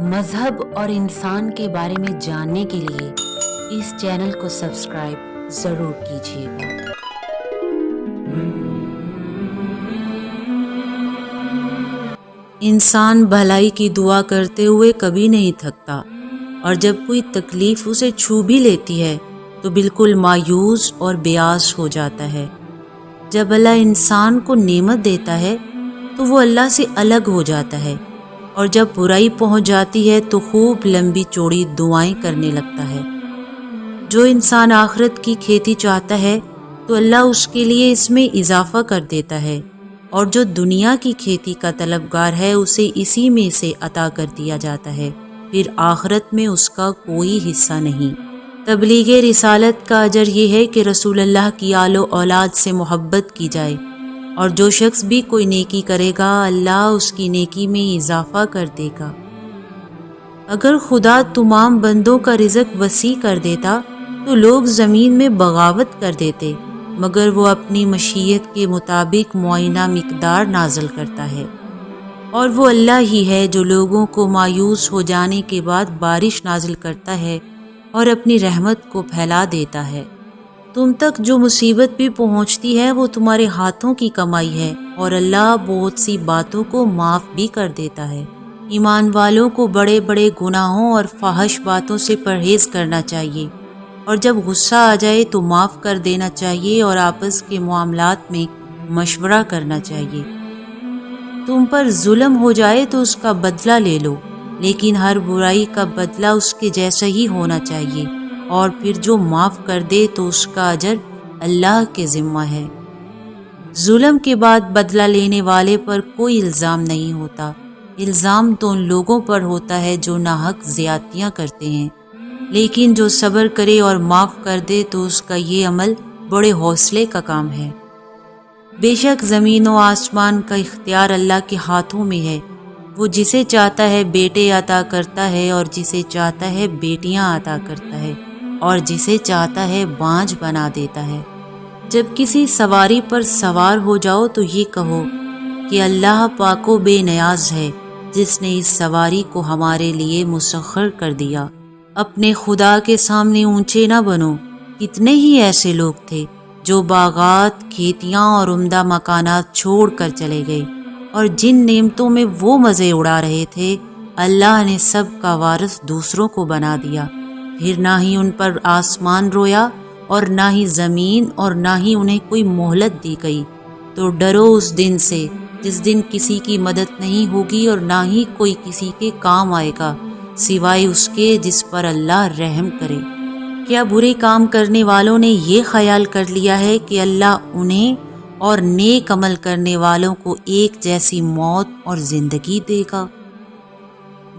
مذہب اور انسان کے بارے میں جاننے کے لیے اس چینل کو سبسکرائب ضرور کیجیے گا۔ انسان بھلائی کی دعا کرتے ہوئے کبھی نہیں تھکتا، اور جب کوئی تکلیف اسے چھو بھی لیتی ہے تو بالکل مایوس اور بیاس ہو جاتا ہے۔ جب اللہ انسان کو نعمت دیتا ہے تو وہ اللہ سے الگ ہو جاتا ہے، اور جب برائی پہنچ جاتی ہے تو خوب لمبی چوڑی دعائیں کرنے لگتا ہے۔ جو انسان آخرت کی کھیتی چاہتا ہے تو اللہ اس کے لیے اس میں اضافہ کر دیتا ہے، اور جو دنیا کی کھیتی کا طلبگار ہے اسے اسی میں سے عطا کر دیا جاتا ہے، پھر آخرت میں اس کا کوئی حصہ نہیں۔ تبلیغ رسالت کا اجر یہ ہے کہ رسول اللہ کی آل و اولاد سے محبت کی جائے، اور جو شخص بھی کوئی نیکی کرے گا اللہ اس کی نیکی میں اضافہ کر دے گا۔ اگر خدا تمام بندوں کا رزق وسیع کر دیتا تو لوگ زمین میں بغاوت کر دیتے، مگر وہ اپنی مشیت کے مطابق معینہ مقدار نازل کرتا ہے، اور وہ اللہ ہی ہے جو لوگوں کو مایوس ہو جانے کے بعد بارش نازل کرتا ہے اور اپنی رحمت کو پھیلا دیتا ہے۔ تم تک جو مصیبت بھی پہنچتی ہے وہ تمہارے ہاتھوں کی کمائی ہے، اور اللہ بہت سی باتوں کو معاف بھی کر دیتا ہے۔ ایمان والوں کو بڑے بڑے گناہوں اور فاحش باتوں سے پرہیز کرنا چاہیے، اور جب غصہ آ جائے تو معاف کر دینا چاہیے، اور آپس کے معاملات میں مشورہ کرنا چاہیے۔ تم پر ظلم ہو جائے تو اس کا بدلہ لے لو، لیکن ہر برائی کا بدلہ اس کے جیسا ہی ہونا چاہیے، اور پھر جو معاف کر دے تو اس کا اجر اللہ کے ذمہ ہے۔ ظلم کے بعد بدلہ لینے والے پر کوئی الزام نہیں ہوتا، الزام تو ان لوگوں پر ہوتا ہے جو ناحق زیادتیاں کرتے ہیں، لیکن جو صبر کرے اور معاف کر دے تو اس کا یہ عمل بڑے حوصلے کا کام ہے۔ بے شک زمین و آسمان کا اختیار اللہ کے ہاتھوں میں ہے، وہ جسے چاہتا ہے بیٹے عطا کرتا ہے اور جسے چاہتا ہے بیٹیاں عطا کرتا ہے، اور جسے چاہتا ہے بانجھ بنا دیتا ہے۔ جب کسی سواری پر سوار ہو جاؤ تو یہ کہو کہ اللہ پاک و بے نیاز ہے جس نے اس سواری کو ہمارے لیے مسخر کر دیا۔ اپنے خدا کے سامنے اونچے نہ بنو، کتنے ہی ایسے لوگ تھے جو باغات، کھیتیاں اور عمدہ مکانات چھوڑ کر چلے گئے، اور جن نعمتوں میں وہ مزے اڑا رہے تھے اللہ نے سب کا وارث دوسروں کو بنا دیا، پھر نہ ہی ان پر آسمان رویا اور نہ ہی زمین، اور نہ ہی انہیں کوئی مہلت دی گئی۔ تو ڈرو اس دن سے جس دن کسی کی مدد نہیں ہوگی اور نہ ہی کوئی کسی کے کام آئے گا سوائے اس کے جس پر اللہ رحم کرے۔ کیا برے کام کرنے والوں نے یہ خیال کر لیا ہے کہ اللہ انہیں اور نیک عمل کرنے والوں کو ایک جیسی موت اور زندگی دے گا؟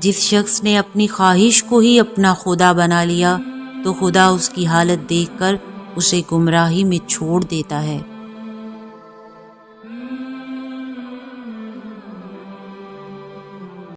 جس شخص نے اپنی خواہش کو ہی اپنا خدا بنا لیا تو خدا اس کی حالت دیکھ کر اسے گمراہی میں چھوڑ دیتا ہے۔